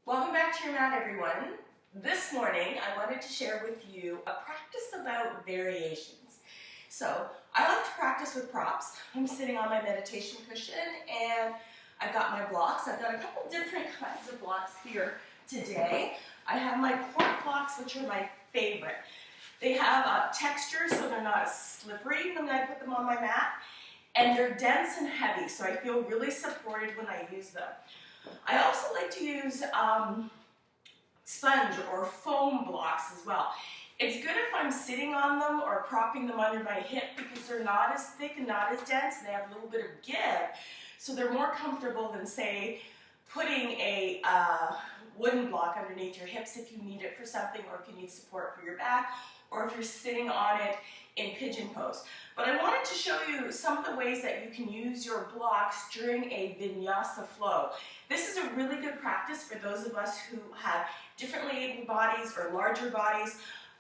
Welcome back to your mat, everyone. This morning, I wanted to share with you a practice about variations. So, I like to practice with props. I'm sitting on my meditation cushion and I've got my blocks. I've got a couple different kinds of blocks here today. I have my cork blocks, which are my favorite. They have texture, so they're not slippery when I put them on my mat. And they're dense and heavy, so I feel really supported when I use them. I also like to use sponge or foam blocks as well. It's good if I'm sitting on them or propping them under my hip because they're not as thick and not as dense and they have a little bit of give. So they're more comfortable than, say, putting a wooden block underneath your hips if you need it for something, or if you need support for your back, or if you're sitting on it in pigeon pose. But I wanted to show you some of the ways that you can use your blocks during a vinyasa flow. This is a really good practice for those of us who have differently able bodies or larger bodies.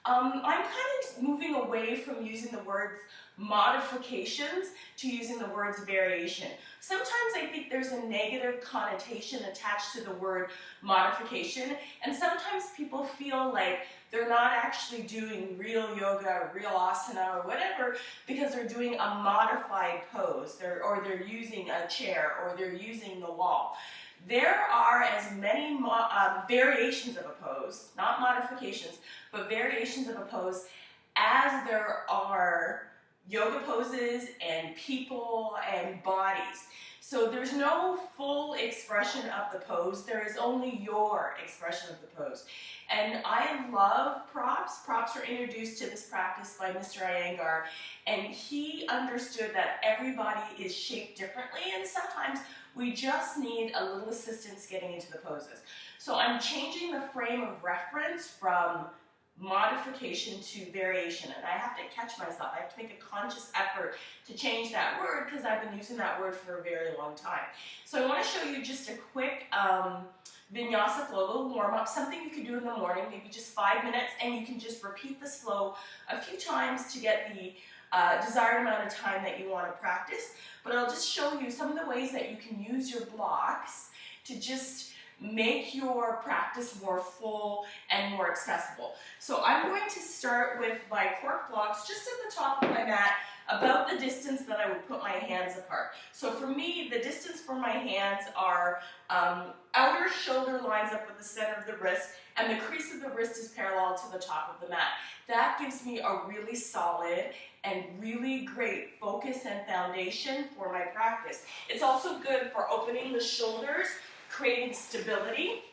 I'm kind of moving away from using the words modifications to using the words variation. Sometimes I think there's a negative connotation attached to the word modification, and sometimes people feel like they're not actually doing real yoga or real asana or whatever because they're doing a modified pose, or they're using a chair, or they're using the wall. There are as many variations of a pose, not modifications, but variations of a pose as there are yoga poses and people and bodies. So there's no full expression of the pose, there is only your expression of the pose. And I love props. Props were introduced to this practice by Mr. Iyengar, and he understood that everybody is shaped differently, and sometimes we just need a little assistance getting into the poses. So I'm changing the frame of reference from modification to variation, and I have to catch myself. I have to make a conscious effort to change that word because I've been using that word for a very long time. So I want to show you just a quick vinyasa flow, a little warm up, something you can do in the morning, maybe just 5 minutes, and you can just repeat this flow a few times to get the desired amount of time that you want to practice. But I'll just show you some of the ways that you can use your blocks to just make your practice more full and more accessible. So I'm going to start with my cork blocks just at the top of my mat, about the distance that I would put my hands apart. So for me, the distance for my hands are outer shoulder lines up with the center of the wrist, and the crease of the wrist is parallel to the top of the mat. That gives me a really solid and really great focus and foundation for my practice. It's also good for opening the shoulders, creating stability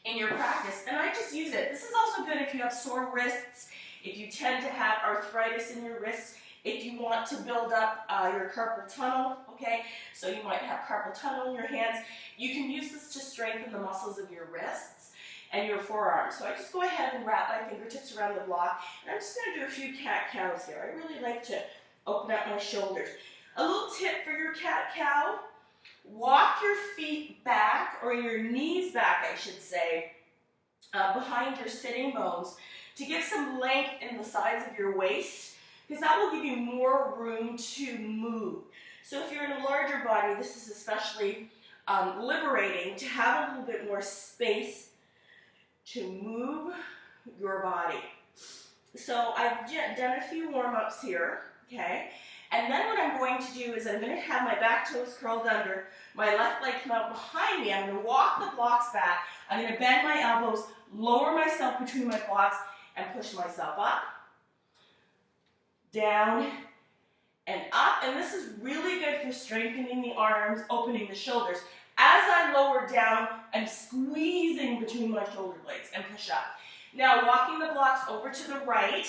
in your practice. And I just use it. This is also good if you have sore wrists, if you tend to have arthritis in your wrists, if you want to build up your carpal tunnel, okay? So you might have carpal tunnel in your hands. You can use this to strengthen the muscles of your wrists and your forearms. So I just go ahead and wrap my fingertips around the block, and I'm just going to do a few cat-cows here. I really like to open up my shoulders. A little tip for your cat-cow: walk your feet back, or your knees back, I should say, behind your sitting bones to get some length in the sides of your waist, because that will give you more room to move. So if you're in a larger body, this is especially liberating to have a little bit more space to move your body. So I've done a few warm-ups here, okay? And then what I'm going to do is I'm going to have my back toes curled under, my left leg come out behind me. I'm going to walk the blocks back. I'm going to bend my elbows, lower myself between my blocks, and push myself up, down, and up. And this is really good for strengthening the arms, opening the shoulders. As I lower down, I'm squeezing between my shoulder blades and push up. Now, walking the blocks over to the right,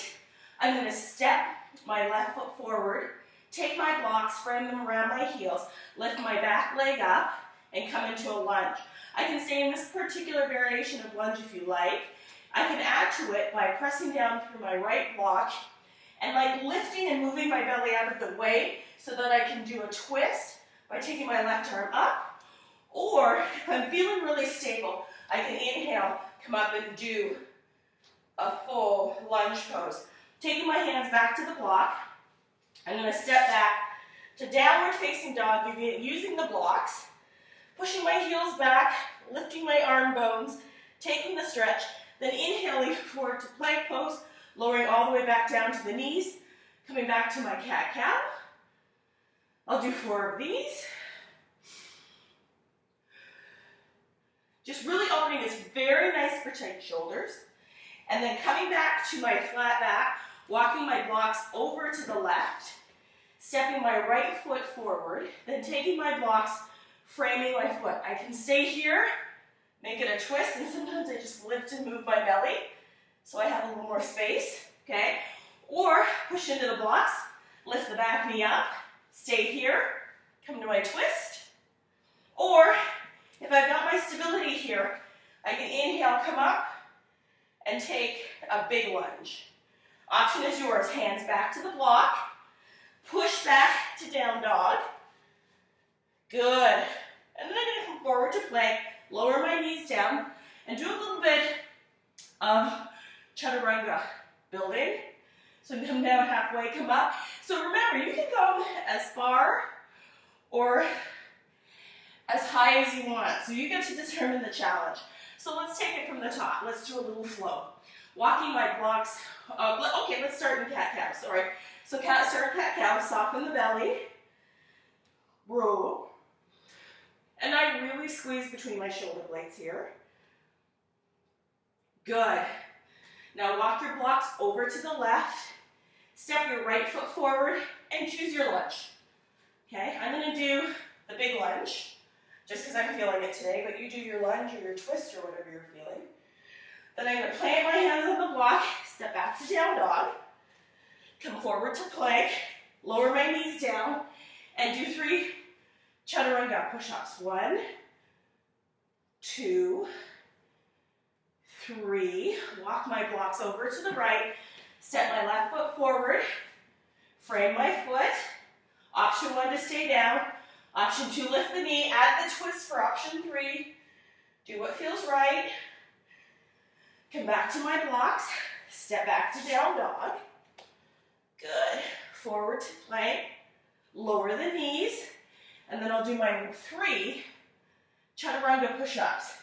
I'm going to step my left foot forward, take my blocks, frame them around my heels, lift my back leg up, and come into a lunge. I can stay in this particular variation of lunge if you like. I can add to it by pressing down through my right block and like lifting and moving my belly out of the way so that I can do a twist by taking my left arm up. Or if I'm feeling really stable, I can inhale, come up and do a full lunge pose. Taking my hands back to the block, I'm going to step back to downward facing dog, using the blocks, pushing my heels back, lifting twisting my arm bones, taking the stretch, then inhaling forward to plank pose, lowering all the way back down to the knees, coming back to my cat-cow. I'll do 4 of these. Just really opening, it's very nice for tight shoulders. And then coming back to my flat back, walking my blocks over to the left, stepping my right foot forward, then taking my blocks, framing my foot. I can stay here, make it a twist, and sometimes I just lift and move my belly so I have a little more space, okay? Or push into the blocks, lift the back knee up, stay here, come to my twist. Or if I've got my stability here, I can inhale, come up, and take a big lunge. Option is yours. Hands back to the block. Push back to down dog. Good. And then I'm going to come forward to plank, lower my knees down, and do a little bit of chaturanga building. So come down halfway, come up. So remember, you can go as far or as high as you want. So you get to determine the challenge. So let's take it from the top. Let's do a little flow. Walking my blocks. Okay, let's start in cat-cow, sorry. So start cat-cow, soften the belly. Roll. And I really squeeze between my shoulder blades here. Good. Now walk your blocks over to the left. Step your right foot forward and choose your lunge. Okay, I'm going to do the big lunge, just because I'm feeling it today, but you do your lunge or your twist or whatever you're feeling. Then I'm going to plant my hands on the block, step back to down dog, come forward to plank, lower my knees down, and do 3 chaturanga push-ups. 1, 2, 3. Walk my blocks over to the right, step my left foot forward, frame my foot. Option 1 to stay down. Option 2, lift the knee, add the twist for option 3. Do what feels right. Come back to my blocks, step back to down dog. Good. Forward to plank, lower the knees, and then I'll do my 3 chaturanga push-ups.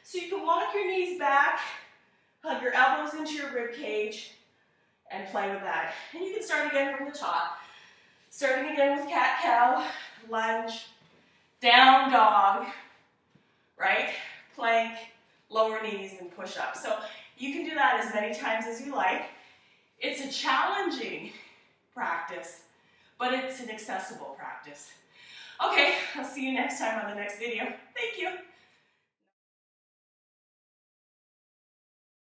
So you can walk your knees back, hug your elbows into your rib cage, and play with that. And you can start again from the top. Starting again with cat-cow, lunge, down dog, right? Plank, lower knees, and push up. So you can do that as many times as you like. It's a challenging practice, but it's an accessible practice. Okay, I'll see you next time on the next video. Thank you.